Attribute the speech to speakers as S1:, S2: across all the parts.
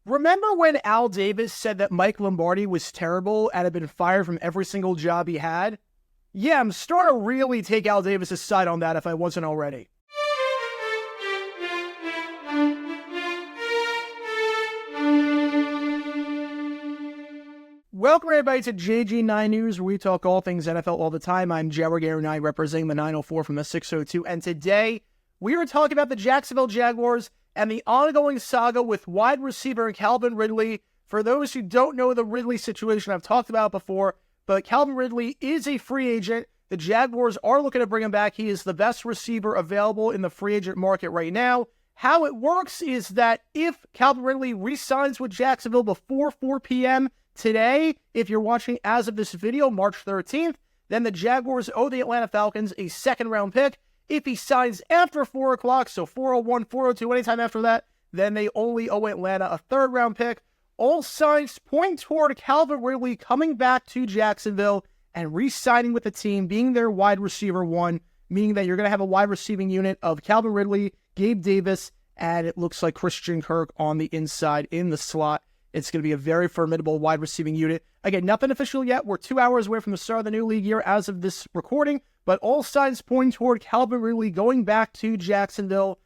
S1: Remember when Al Davis said that Mike Lombardi was terrible and had been fired from every single job he had? Yeah, I'm starting to really take Al Davis' side on that if I wasn't already. Welcome everybody to JG9 News, where we talk all things NFL all the time. I'm Jared Gary, representing the 904 from the 602, and today we are talking about the Jacksonville Jaguars and the ongoing saga with wide receiver Calvin Ridley. For those who don't know the Ridley situation, I've talked about it before, but Calvin Ridley is a free agent. The Jaguars are looking to bring him back. He is the best receiver available in the free agent market right now. How it works is that if Calvin Ridley re-signs with Jacksonville before 4 p.m. today, if you're watching as of this video, March 13th, then the Jaguars owe the Atlanta Falcons a second-round pick. If he signs after 4 o'clock, so 4:01, 4:02, anytime after that, then they only owe Atlanta a third-round pick. All signs point toward Calvin Ridley coming back to Jacksonville and re-signing with the team, being their wide receiver one, meaning that you're going to have a wide receiving unit of Calvin Ridley, Gabe Davis, and it looks like Christian Kirk on the inside in the slot. It's going to be a very formidable wide receiving unit. Again, nothing official yet. We're 2 hours away from the start of the new league year as of this recording, but all signs point toward Calvin Ridley going back to Jacksonville.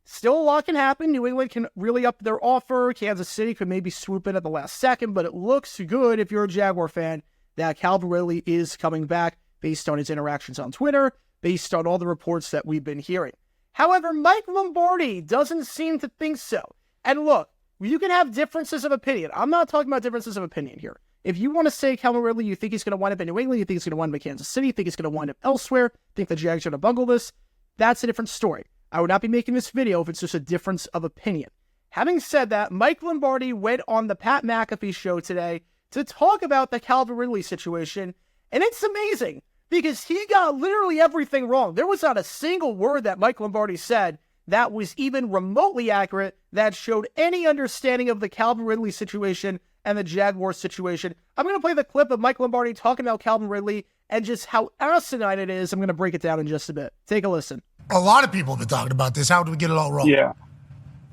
S1: Still a lot can happen. New England can really up their offer. Kansas City could maybe swoop in at the last second, but it looks good if you're a Jaguar fan that Calvin Ridley is coming back based on his interactions on Twitter, based on all the reports that we've been hearing. However, Mike Lombardi doesn't seem to think so. And look, you can have differences of opinion. I'm not talking about differences of opinion here. If you want to say Calvin Ridley, you think he's going to wind up in New England, you think he's going to wind up in Kansas City, you think he's going to wind up elsewhere, think the Jags are going to bungle this, that's a different story. I would not be making this video if it's just a difference of opinion. Having said that, Mike Lombardi went on the Pat McAfee Show today to talk about the Calvin Ridley situation, and it's amazing because he got literally everything wrong. There was not a single word that Mike Lombardi said that was even remotely accurate, that showed any understanding of the Calvin Ridley situation and the Jaguars situation. I'm going to play the clip of Mike Lombardi talking about Calvin Ridley and just how asinine it is. I'm going to break it down in just a bit. Take a listen.
S2: A lot of people have been talking about this. How did we get it all wrong?
S3: Yeah.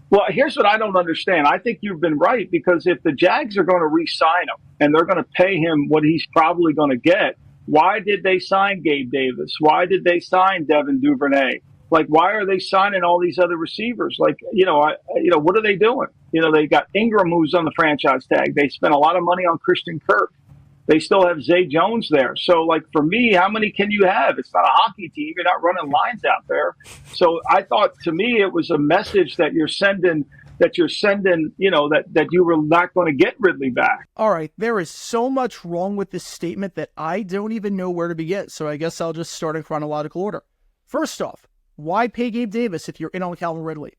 S3: Well, here's what I don't understand. I think you've been right, because if the Jags are going to re-sign him and they're going to pay him what he's probably going to get, why did they sign Gabe Davis? Why did they sign Devin Duvernay? Like, why are they signing all these other receivers? Like, what are they doing? They got Ingram, who's on the franchise tag. They spent a lot of money on Christian Kirk. They still have Zay Jones there. So, like, for me, how many can you have? It's not a hockey team. You're not running lines out there. So I thought, to me, it was a message that you're sending, that you were not going to get Ridley back.
S1: All right, there is so much wrong with this statement that I don't even know where to begin. So I guess I'll just start in chronological order. First off, why pay Gabe Davis if you're in on Calvin Ridley?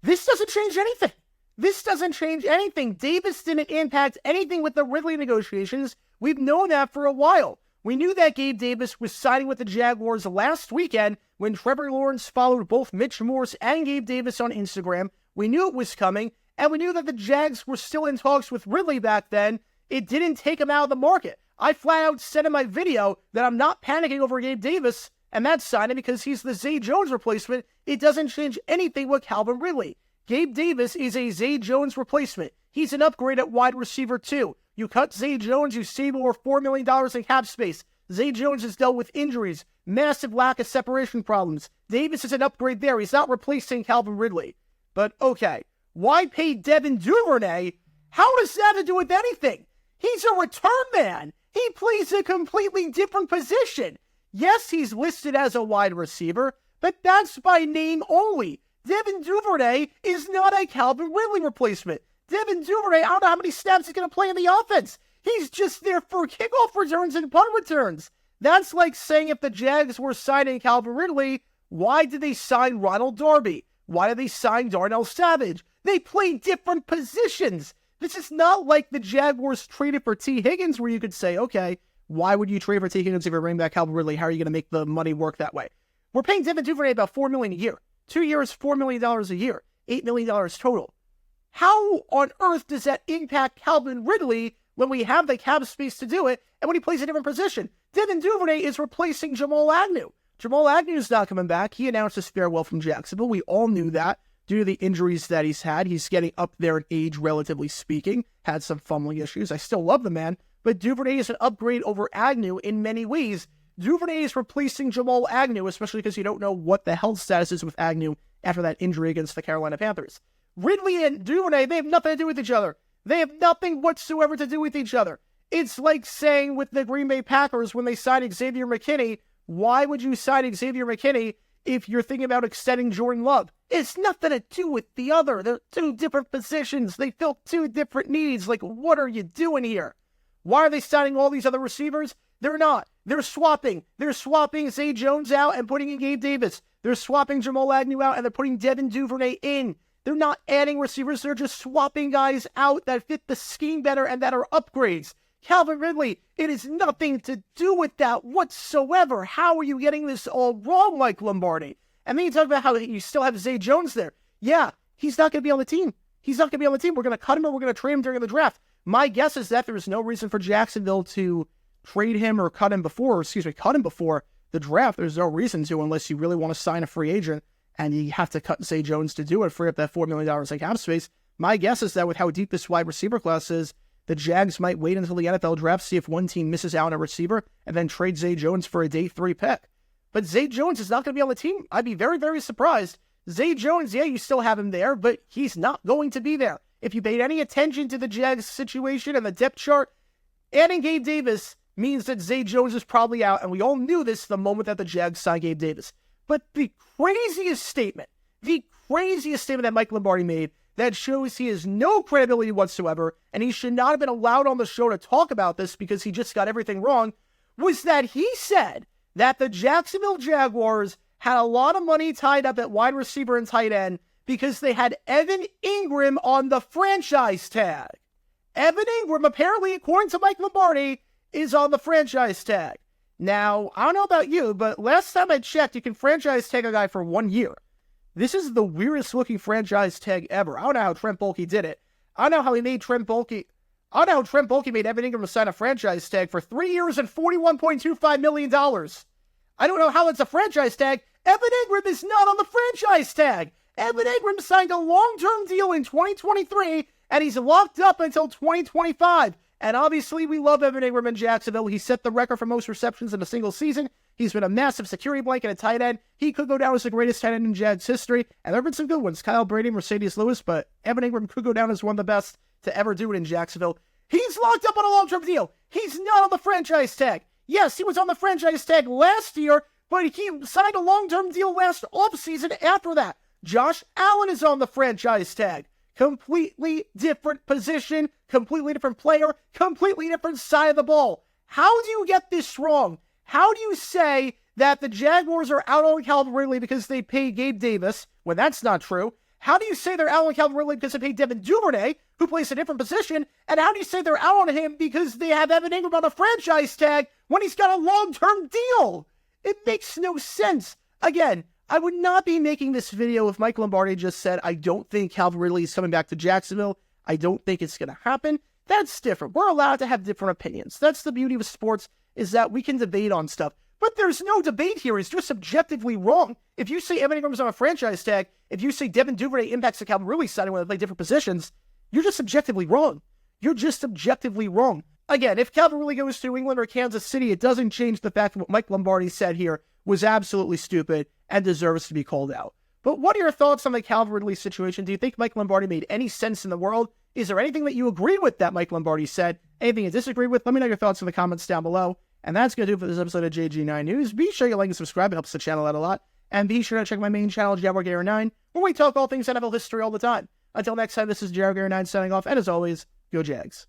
S1: This doesn't change anything. This doesn't change anything. Davis didn't impact anything with the Ridley negotiations. We've known that for a while. We knew that Gabe Davis was signing with the Jaguars last weekend when Trevor Lawrence followed both Mitch Morse and Gabe Davis on Instagram. We knew it was coming, and we knew that the Jags were still in talks with Ridley back then. It didn't take him out of the market. I flat out said in my video that I'm not panicking over Gabe Davis and that signing because he's the Zay Jones replacement. It doesn't change anything with Calvin Ridley. Gabe Davis is a Zay Jones replacement. He's an upgrade at wide receiver too. You cut Zay Jones, you save over $4 million in cap space. Zay Jones has dealt with injuries, massive lack of separation problems. Davis is an upgrade there. He's not replacing Calvin Ridley. But okay, why pay Devin Duvernay? How does that have to do with anything? He's a return man. He plays a completely different position. Yes, he's listed as a wide receiver, but that's by name only. Devin Duvernay is not a Calvin Ridley replacement. Devin Duvernay, I don't know how many snaps he's going to play in the offense. He's just there for kickoff returns and punt returns. That's like saying if the Jags were signing Calvin Ridley, why did they sign Ronald Darby? Why did they sign Darnell Savage? They play different positions. This is not like the Jaguars traded for T. Higgins, where you could say, okay, why would you trade for T. Higgins if you're bringing back Calvin Ridley? How are you going to make the money work that way? We're paying Devin Duvernay about $4 million a year. 2 years, $4 million a year. $8 million total. How on earth does that impact Calvin Ridley when we have the cap space to do it and when he plays a different position? Devin Duvernay is replacing Jamal Agnew. Jamal Agnew's not coming back. He announced his farewell from Jacksonville. We all knew that. due to the injuries that he's had. He's getting up there in age, relatively speaking. Had some fumbling issues. I still love the man, but Duvernay is an upgrade over Agnew in many ways. Duvernay is replacing Jamal Agnew, especially because you don't know what the health status is with Agnew after that injury against the Carolina Panthers. Ridley and Duvernay, they have nothing to do with each other. They have nothing whatsoever to do with each other. It's like saying with the Green Bay Packers when they signed Xavier McKinney, why would you sign Xavier McKinney if you're thinking about extending Jordan Love? It's nothing to do with the other. They're two different positions. They fill two different needs. Like, what are you doing here? Why are they signing all these other receivers? They're not. They're swapping. They're swapping Zay Jones out and putting in Gabe Davis. They're swapping Jamal Agnew out and they're putting Devin Duvernay in. They're not adding receivers. They're just swapping guys out that fit the scheme better and that are upgrades. Calvin Ridley, it is nothing to do with that whatsoever. How are you getting this all wrong, Mike Lombardi? And then you talk about how you still have Zay Jones there. Yeah, he's not going to be on the team. He's not going to be on the team. We're going to cut him or we're going to trade him during the draft. My guess is that there's no reason for Jacksonville to trade him or cut him before the draft. There's no reason to unless you really want to sign a free agent and you have to cut Zay Jones to do it, free up that $4 million in cap space. My guess is that with how deep this wide receiver class is, the Jags might wait until the NFL draft, see if one team misses out on a receiver, and then trade Zay Jones for a day 3 pick. But Zay Jones is not going to be on the team. I'd be very, very surprised. Zay Jones, yeah, you still have him there, but he's not going to be there. If you paid any attention to the Jags situation and the depth chart, adding Gabe Davis means that Zay Jones is probably out, and we all knew this the moment that the Jags signed Gabe Davis. But the craziest statement that Mike Lombardi made that shows he has no credibility whatsoever, and he should not have been allowed on the show to talk about this because he just got everything wrong, was that he said that the Jacksonville Jaguars had a lot of money tied up at wide receiver and tight end because they had Evan Ingram on the franchise tag. Evan Ingram, apparently, according to Mike Lombardi, is on the franchise tag. Now, I don't know about you, but last time I checked, you can franchise tag a guy for 1 year. This is the weirdest looking franchise tag ever. I don't know how Trent Baalke did it. I don't know how he made Trent Baalke made Evan Ingram sign a franchise tag for 3 years and $41.25 million. I don't know how it's a franchise tag. Evan Ingram is not on the franchise tag. Evan Ingram signed a long-term deal in 2023, and he's locked up until 2025. And obviously, we love Evan Ingram in Jacksonville. He set the record for most receptions in a single season. He's been a massive security blanket at tight end. He could go down as the greatest tight end in Jags history. And there have been some good ones, Kyle Brady, Mercedes Lewis, but Evan Ingram could go down as one of the best to ever do it in Jacksonville. He's locked up on a long-term deal. He's not on the franchise tag. Yes, he was on the franchise tag last year, but he signed a long-term deal last offseason after that. Josh Allen is on the franchise tag. Completely different position, completely different player, completely different side of the ball. How do you get this wrong? How do you say that the Jaguars are out on Calvin Ridley because they paid Gabe Davis when that's not true? How do you say they're out on Calvin Ridley because they paid Devin Duvernay, who plays a different position? And how do you say they're out on him because they have Evan Ingram on a franchise tag when he's got a long-term deal? It makes no sense. Again, I would not be making this video if Mike Lombardi just said, I don't think Calvin Ridley is coming back to Jacksonville. I don't think it's going to happen. That's different. We're allowed to have different opinions. That's the beauty of sports, is that we can debate on stuff. But there's no debate here. It's just objectively wrong. If you say Evan Ingram's on a franchise tag, if you say Devin Duvernay impacts the Calvin Ridley side when they play different positions, you're just objectively wrong. You're just objectively wrong. Again, if Calvin Ridley goes to England or Kansas City, it doesn't change the fact that what Mike Lombardi said here was absolutely stupid and deserves to be called out. But what are your thoughts on the Calvin Ridley situation? Do you think Mike Lombardi made any sense in the world? Is there anything that you agree with that Mike Lombardi said? Anything you disagree with? Let me know your thoughts in the comments down below. And that's going to do it for this episode of JG9 News. Be sure you like and subscribe. It helps the channel out a lot. And be sure to check my main channel, JaguarGator9, where we talk all things NFL history all the time. Until next time, this is JaguarGator9 signing off. And as always, go Jags.